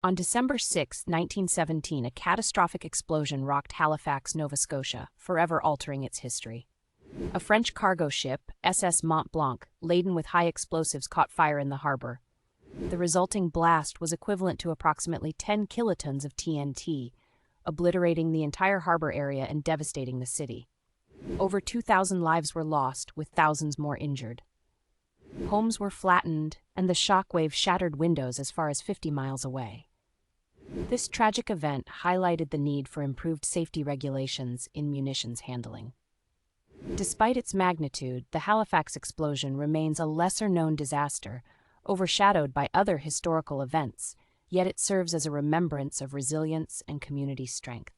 On December 6, 1917, a catastrophic explosion rocked Halifax, Nova Scotia, forever altering its history. A French cargo ship, SS Mont Blanc, laden with high explosives, caught fire in the harbor. The resulting blast was equivalent to approximately 10 kilotons of TNT, obliterating the entire harbor area and devastating the city. Over 2,000 lives were lost, with thousands more injured. Homes were flattened, and the shockwave shattered windows as far as 50 miles away. This tragic event highlighted the need for improved safety regulations in munitions handling. Despite its magnitude, the Halifax explosion remains a lesser-known disaster, overshadowed by other historical events, yet it serves as a remembrance of resilience and community strength.